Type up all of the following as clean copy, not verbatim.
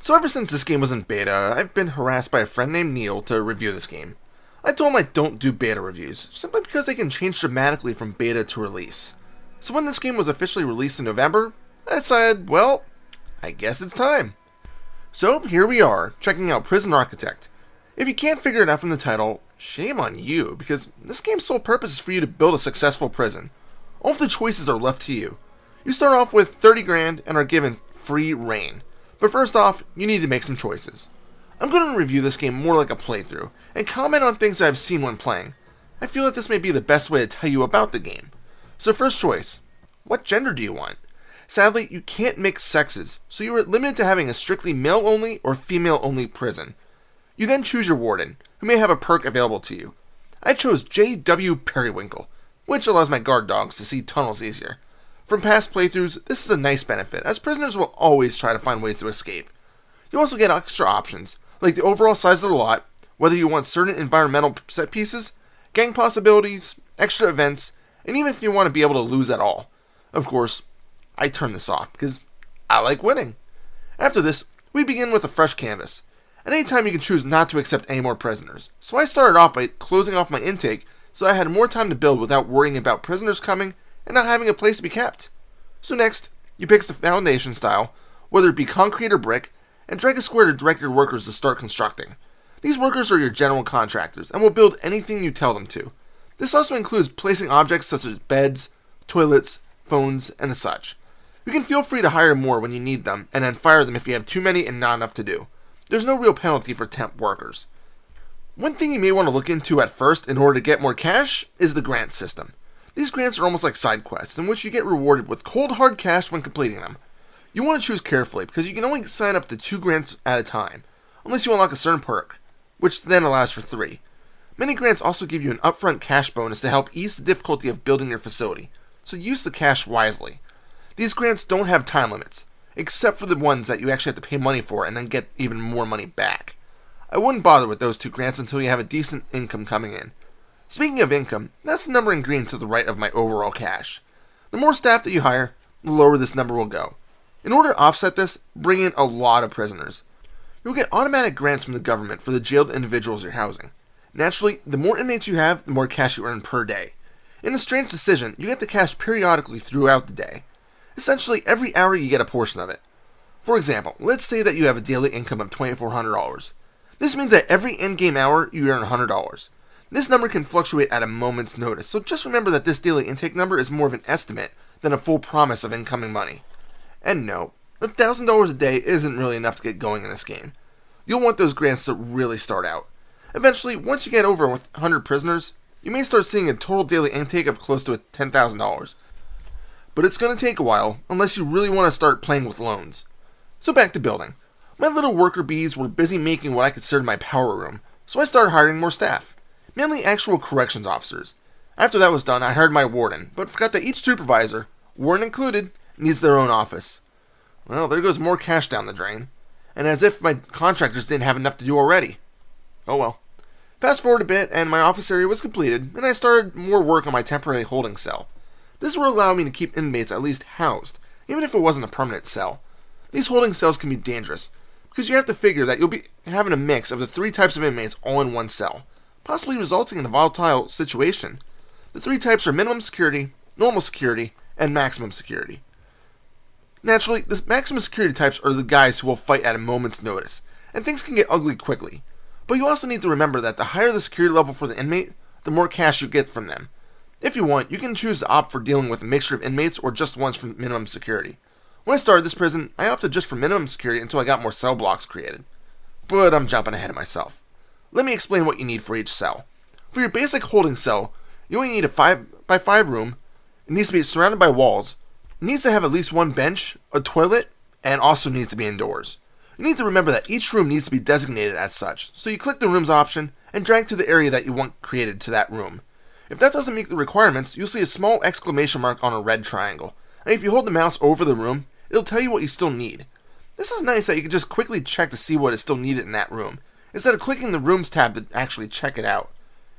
So ever since this game was in beta, I've been harassed by a friend named Neil to review this game. I told him I don't do beta reviews, simply because they can change dramatically from beta to release. So when this game was officially released in November, I decided, well, I guess it's time. So here we are, checking out Prison Architect. If you can't figure it out from the title, shame on you, because this game's sole purpose is for you to build a successful prison. All of the choices are left to you. You start off with 30 grand and are given free reign. But first off, you need to make some choices. I'm going to review this game more like a playthrough, and comment on things I've seen when playing. I feel like this may be the best way to tell you about the game. So first choice, what gender do you want? Sadly, you can't mix sexes, so you are limited to having a strictly male-only or female-only prison. You then choose your warden, who may have a perk available to you. I chose J.W. Periwinkle, which allows my guard dogs to see tunnels easier. From past playthroughs, this is a nice benefit, as prisoners will always try to find ways to escape. You also get extra options, like the overall size of the lot, whether you want certain environmental set pieces, gang possibilities, extra events, and even if you want to be able to lose at all. Of course, I turn this off, because I like winning. After this, we begin with a fresh canvas. At any time you can choose not to accept any more prisoners, so I started off by closing off my intake so I had more time to build without worrying about prisoners coming and not having a place to be kept. So next, you pick the foundation style, whether it be concrete or brick, and drag a square to direct your workers to start constructing. These workers are your general contractors and will build anything you tell them to. This also includes placing objects such as beds, toilets, phones, and the such. You can feel free to hire more when you need them, and then fire them if you have too many and not enough to do. There's no real penalty for temp workers. One thing you may want to look into at first in order to get more cash is the grant system. These grants are almost like side quests, in which you get rewarded with cold hard cash when completing them. You want to choose carefully, because you can only sign up to 2 grants at a time, unless you unlock a certain perk, which then allows for 3. Many grants also give you an upfront cash bonus to help ease the difficulty of building your facility, so use the cash wisely. These grants don't have time limits, except for the ones that you actually have to pay money for and then get even more money back. I wouldn't bother with those 2 grants until you have a decent income coming in. Speaking of income, that's the number in green to the right of my overall cash. The more staff that you hire, the lower this number will go. In order to offset this, bring in a lot of prisoners. You'll get automatic grants from the government for the jailed individuals you're housing. Naturally, the more inmates you have, the more cash you earn per day. In a strange decision, you get the cash periodically throughout the day. Essentially, every hour you get a portion of it. For example, let's say that you have a daily income of $2,400. This means that every in-game hour you earn $100. This number can fluctuate at a moment's notice, so just remember that this daily intake number is more of an estimate than a full promise of incoming money. And no, $1,000 a day isn't really enough to get going in this game. You'll want those grants to really start out. Eventually, once you get over with 100 prisoners, you may start seeing a total daily intake of close to $10,000. But it's going to take a while, unless you really want to start playing with loans. So back to building. My little worker bees were busy making what I considered my power room, so I started hiring more staff. Mainly actual corrections officers. After that was done, I hired my warden, but forgot that each supervisor, warden included, needs their own office. Well, there goes more cash down the drain. And as if my contractors didn't have enough to do already. Oh well. Fast forward a bit, and my office area was completed, and I started more work on my temporary holding cell. This will allow me to keep inmates at least housed, even if it wasn't a permanent cell. These holding cells can be dangerous, because you have to figure that you'll be having a mix of the 3 types of inmates all in one cell, possibly resulting in a volatile situation. The 3 types are minimum security, normal security, and maximum security. Naturally, the maximum security types are the guys who will fight at a moment's notice, and things can get ugly quickly. But you also need to remember that the higher the security level for the inmate, the more cash you get from them. If you want, you can choose to opt for dealing with a mixture of inmates or just ones from minimum security. When I started this prison, I opted just for minimum security until I got more cell blocks created. But I'm jumping ahead of myself. Let me explain what you need for each cell. For your basic holding cell, you only need a 5x5 room. It needs to be surrounded by walls. It needs to have at least 1 bench, a toilet, and also needs to be indoors. You need to remember that each room needs to be designated as such, so you click the rooms option and drag to the area that you want created to that room. If that doesn't meet the requirements, you'll see a small exclamation mark on a red triangle, and if you hold the mouse over the room, it'll tell you what you still need. This is nice that you can just quickly check to see what is still needed in that room, instead of clicking the Rooms tab to actually check it out.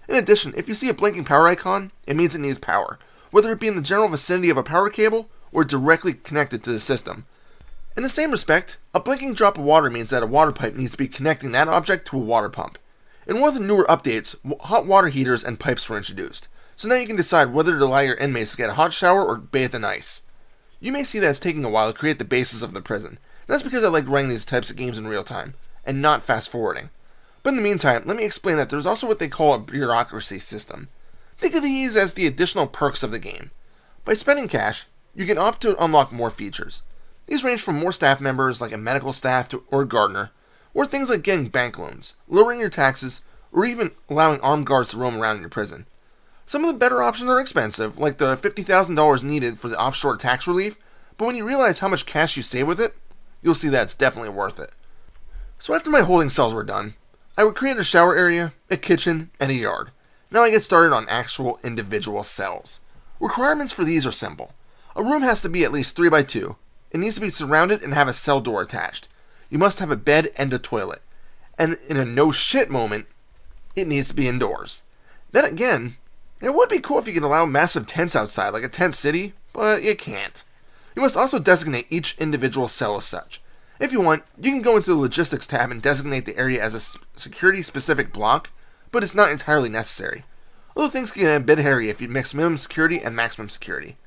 In addition, if you see a blinking power icon, it means it needs power, whether it be in the general vicinity of a power cable or directly connected to the system. In the same respect, a blinking drop of water means that a water pipe needs to be connecting that object to a water pump. In one of the newer updates, hot water heaters and pipes were introduced, so now you can decide whether to allow your inmates to get a hot shower or bathe in ice. You may see that it's taking a while to create the basis of the prison. That's because I like running these types of games in real time, and not fast forwarding. But in the meantime, let me explain that there's also what they call a bureaucracy system. Think of these as the additional perks of the game. By spending cash, you can opt to unlock more features. These range from more staff members, like a medical staff or a gardener, or things like getting bank loans, lowering your taxes, or even allowing armed guards to roam around in your prison. Some of the better options are expensive, like the $50,000 needed for the offshore tax relief, but when you realize how much cash you save with it, you'll see that it's definitely worth it. So after my holding cells were done, I would create a shower area, a kitchen, and a yard. Now I get started on actual individual cells. Requirements for these are simple. A room has to be at least 3 by 2. It needs to be surrounded and have a cell door attached. You must have a bed and a toilet. And in a no shit moment, it needs to be indoors. Then again, it would be cool if you could allow massive tents outside, like a tent city, but you can't. You must also designate each individual cell as such. If you want, you can go into the logistics tab and designate the area as a security-specific block, but it's not entirely necessary. Although things can get a bit hairy if you mix minimum security and maximum security.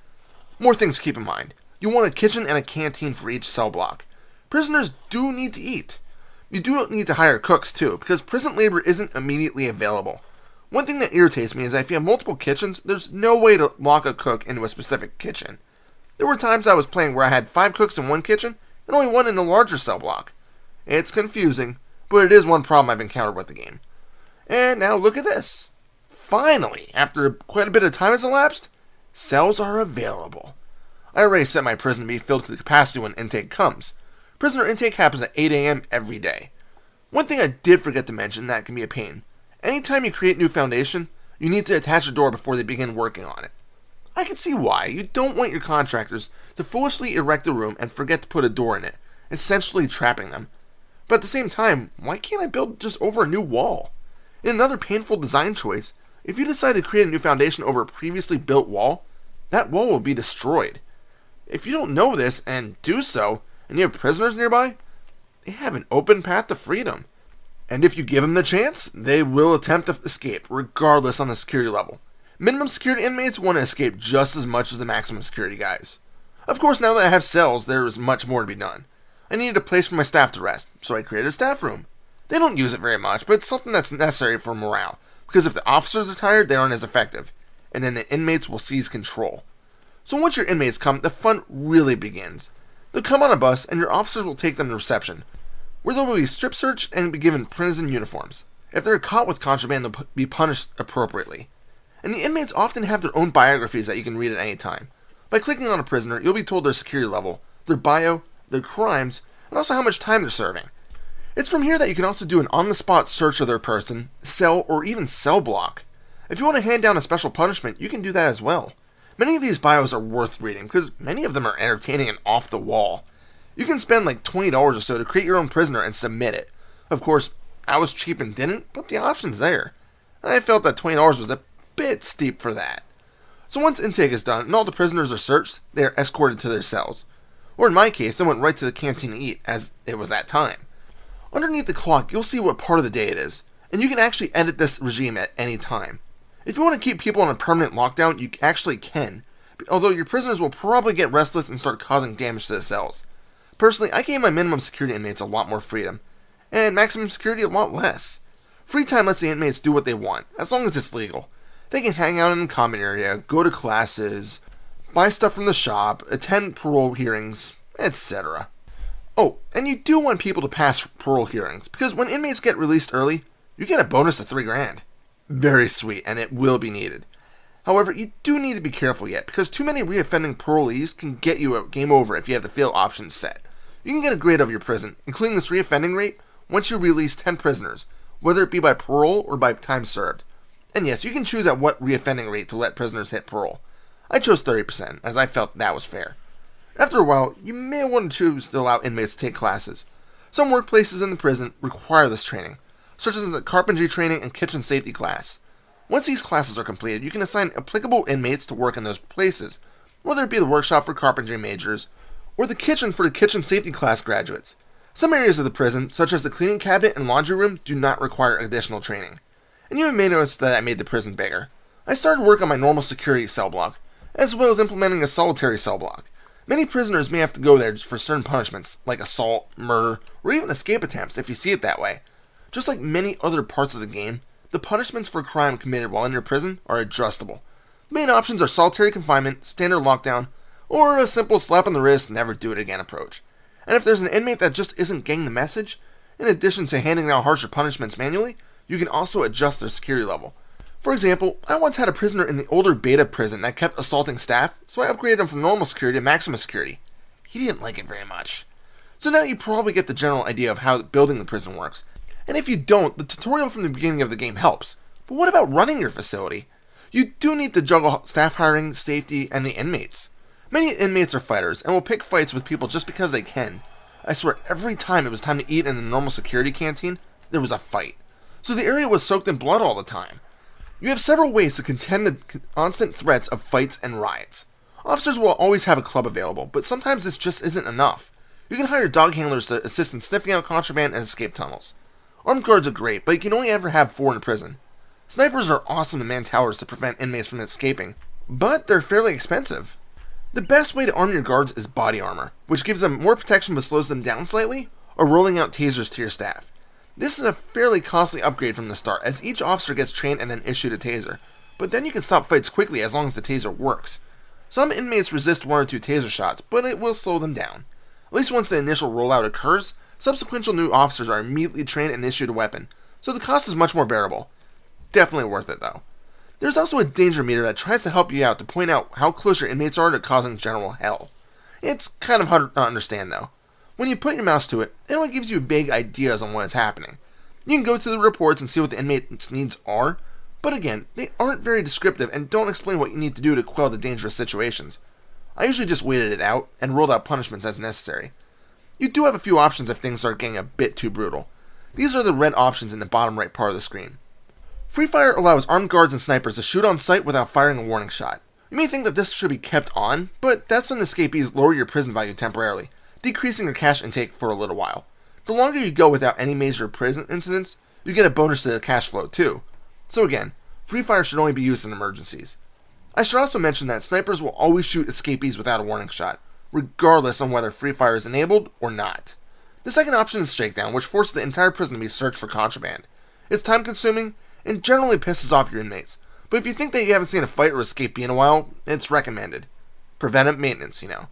More things to keep in mind. You want a kitchen and a canteen for each cell block. Prisoners do need to eat. You do need to hire cooks too, because prison labor isn't immediately available. One thing that irritates me is that if you have multiple kitchens, there's no way to lock a cook into a specific kitchen. There were times I was playing where I had 5 cooks in one kitchen, and only 1 in the larger cell block. It's confusing, but it is one problem I've encountered with the game. And now look at this. Finally, after quite a bit of time has elapsed, cells are available. I already set my prison to be filled to the capacity when intake comes. Prisoner intake happens at 8 a.m. every day. One thing I did forget to mention that can be a pain. Anytime you create new foundation, you need to attach a door before they begin working on it. I can see why. You don't want your contractors to foolishly erect a room and forget to put a door in it, essentially trapping them. But at the same time, why can't I build just over a new wall? In another painful design choice, if you decide to create a new foundation over a previously built wall, that wall will be destroyed. If you don't know this and do so, and you have prisoners nearby, they have an open path to freedom. And if you give them the chance, they will attempt to escape, regardless on the security level. Minimum security inmates want to escape just as much as the maximum security guys. Of course, now that I have cells, there is much more to be done. I needed a place for my staff to rest, so I created a staff room. They don't use it very much, but it's something that's necessary for morale, because if the officers are tired, they aren't as effective, and then the inmates will seize control. So once your inmates come, the fun really begins. They'll come on a bus, and your officers will take them to reception, where they will be strip searched and be given prison uniforms. If they're caught with contraband, they'll be punished appropriately. And the inmates often have their own biographies that you can read at any time. By clicking on a prisoner, you'll be told their security level, their bio, their crimes, and also how much time they're serving. It's from here that you can also do an on-the-spot search of their person, cell, or even cell block. If you want to hand down a special punishment, you can do that as well. Many of these bios are worth reading because many of them are entertaining and off the wall. You can spend like $20 or so to create your own prisoner and submit it. Of course, I was cheap and didn't, but the option's there. I felt that $20 was a bit steep for that. So once intake is done and all the prisoners are searched, they are escorted to their cells. Or in my case, I went right to the canteen to eat, as it was that time. Underneath the clock, you'll see what part of the day it is, and you can actually edit this regime at any time. If you want to keep people on a permanent lockdown, you actually can, although your prisoners will probably get restless and start causing damage to the cells. Personally, I gave my minimum security inmates a lot more freedom, and maximum security a lot less. Free time lets the inmates do what they want, as long as it's legal. They can hang out in the common area, go to classes, buy stuff from the shop, attend parole hearings, etc. Oh, and you do want people to pass parole hearings, because when inmates get released early, you get a bonus of $3,000. Very sweet, and it will be needed. However, you do need to be careful yet, because too many reoffending parolees can get you a game over if you have the fail options set. You can get a grade of your prison, including this reoffending rate, once you release 10 prisoners, whether it be by parole or by time served. And yes, you can choose at what reoffending rate to let prisoners hit parole. I chose 30%, as I felt that was fair. After a while, you may want to choose to allow inmates to take classes. Some workplaces in the prison require this training, such as the carpentry training and kitchen safety class. Once these classes are completed, you can assign applicable inmates to work in those places, whether it be the workshop for carpentry majors, or the kitchen for the kitchen safety class graduates. Some areas of the prison, such as the cleaning cabinet and laundry room, do not require additional training. And you may notice that I made the prison bigger. I started work on my normal security cell block, as well as implementing a solitary cell block. Many prisoners may have to go there for certain punishments, like assault, murder, or even escape attempts if you see it that way. Just like many other parts of the game, the punishments for crime committed while in your prison are adjustable. The main options are solitary confinement, standard lockdown, or a simple slap on the wrist, never do it again approach. And if there's an inmate that just isn't getting the message, in addition to handing out harsher punishments manually, you can also adjust their security level. For example, I once had a prisoner in the older beta prison that kept assaulting staff, so I upgraded him from normal security to maximum security. He didn't like it very much. So now you probably get the general idea of how building the prison works. And if you don't, the tutorial from the beginning of the game helps. But what about running your facility? You do need to juggle staff hiring, safety, and the inmates. Many inmates are fighters and will pick fights with people just because they can. I swear every time it was time to eat in the normal security canteen, there was a fight. So the area was soaked in blood all the time. You have several ways to contend the constant threats of fights and riots. Officers will always have a club available, but sometimes this just isn't enough. You can hire dog handlers to assist in sniffing out contraband and escape tunnels. Armed guards are great, but you can only ever have 4 in a prison. Snipers are awesome to man towers to prevent inmates from escaping, but they're fairly expensive. The best way to arm your guards is body armor, which gives them more protection but slows them down slightly, or rolling out tasers to your staff. This is a fairly costly upgrade from the start, as each officer gets trained and then issued a taser, but then you can stop fights quickly as long as the taser works. Some inmates resist 1 or 2 taser shots, but it will slow them down. At least once the initial rollout occurs, subsequent new officers are immediately trained and issued a weapon, so the cost is much more bearable. Definitely worth it though. There's also a danger meter that tries to help you out to point out how close your inmates are to causing general hell. It's kind of hard to understand though. When you put your mouse to it, it only gives you vague ideas on what is happening. You can go to the reports and see what the inmate's needs are, but again, they aren't very descriptive and don't explain what you need to do to quell the dangerous situations. I usually just waited it out and rolled out punishments as necessary. You do have a few options if things start getting a bit too brutal. These are the red options in the bottom right part of the screen. Free Fire allows armed guards and snipers to shoot on sight without firing a warning shot. You may think that this should be kept on, but that's when escapees lower your prison value temporarily, decreasing your cash intake for a little while. The longer you go without any major prison incidents, you get a bonus to the cash flow too. So again, Free Fire should only be used in emergencies. I should also mention that snipers will always shoot escapees without a warning shot, regardless on whether Free Fire is enabled or not. The second option is Shakedown, which forces the entire prison to be searched for contraband. It's time consuming and generally pisses off your inmates, but if you think that you haven't seen a fight or escapee in a while, it's recommended. Preventive maintenance, you know.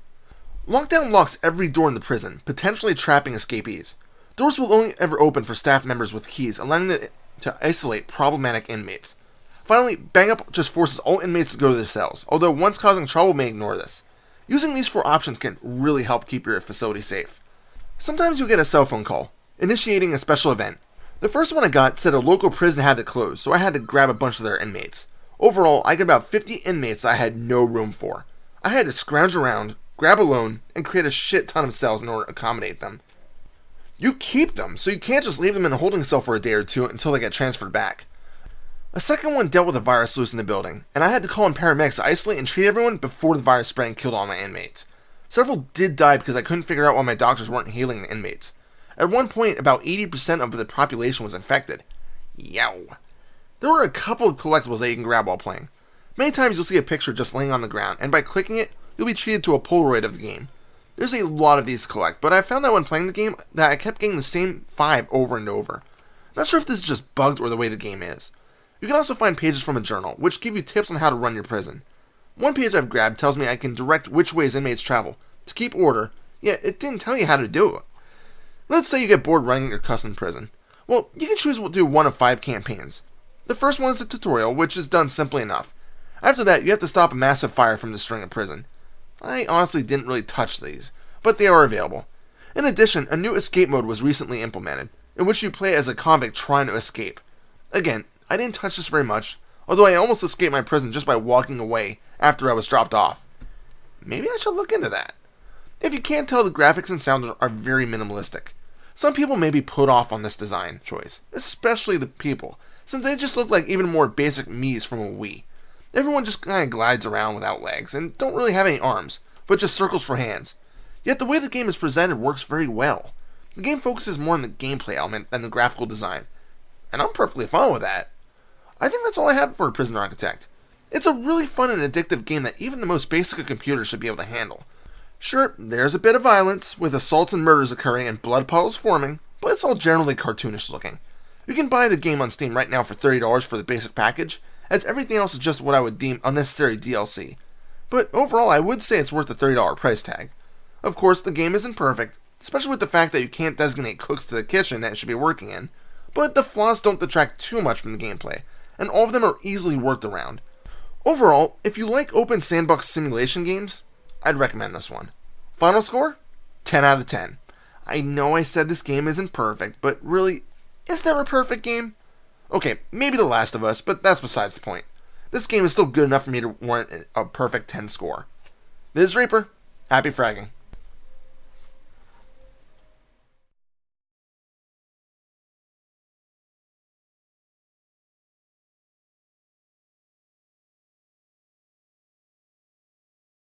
Lockdown locks every door in the prison, potentially trapping escapees. Doors will only ever open for staff members with keys, allowing them to isolate problematic inmates. Finally, Bang Up just forces all inmates to go to their cells, although ones causing trouble may ignore this. Using these 4 options can really help keep your facility safe. Sometimes you'll get a cell phone call, initiating a special event. The first one I got said a local prison had to close, so I had to grab a bunch of their inmates. Overall, I got about 50 inmates I had no room for. I had to scrounge around, grab a loan, and create a shit ton of cells in order to accommodate them. You keep them, so you can't just leave them in a holding cell for a day or 2 until they get transferred back. A second one dealt with a virus loose in the building, and I had to call in paramedics to isolate and treat everyone before the virus spread and killed all my inmates. Several did die because I couldn't figure out why my doctors weren't healing the inmates. At one point, about 80% of the population was infected. Yow. There were a couple of collectibles that you can grab while playing. Many times you'll see a picture just laying on the ground, and by clicking it, you'll be treated to a Polaroid of the game. There's a lot of these to collect, but I found that when playing the game, that I kept getting the same 5 over and over. Not sure if this is just bugged or the way the game is. You can also find pages from a journal, which give you tips on how to run your prison. One page I've grabbed tells me I can direct which ways inmates travel, to keep order, yet it didn't tell you how to do it. Let's say you get bored running your custom prison. Well, you can choose to do one of 5 campaigns. The first one is a tutorial, which is done simply enough. After that, you have to stop a massive fire from destroying a prison. I honestly didn't really touch these, but they are available. In addition, a new escape mode was recently implemented, in which you play as a convict trying to escape. Again, I didn't touch this very much, although I almost escaped my prison just by walking away after I was dropped off. Maybe I should look into that. If you can't tell, the graphics and sound are very minimalistic. Some people may be put off on this design choice, especially the people, since they just look like even more basic Miis from a Wii. Everyone just kind of glides around without legs, and don't really have any arms, but just circles for hands. Yet the way the game is presented works very well. The game focuses more on the gameplay element than the graphical design, and I'm perfectly fine with that. I think that's all I have for Prison Architect. It's a really fun and addictive game that even the most basic of computers should be able to handle. Sure, there's a bit of violence, with assaults and murders occurring and blood puddles forming, but it's all generally cartoonish looking. You can buy the game on Steam right now for $30 for the basic package, as everything else is just what I would deem unnecessary DLC. But overall, I would say it's worth the $30 price tag. Of course, the game isn't perfect, especially with the fact that you can't designate cooks to the kitchen that it should be working in, but the flaws don't detract too much from the gameplay, and all of them are easily worked around. Overall, if you like open sandbox simulation games, I'd recommend this one. Final score? 10 out of 10. I know I said this game isn't perfect, but really, is there a perfect game? Okay, maybe The Last of Us, but that's besides the point. This game is still good enough for me to warrant a perfect 10 score. This is Reaper. Happy fragging.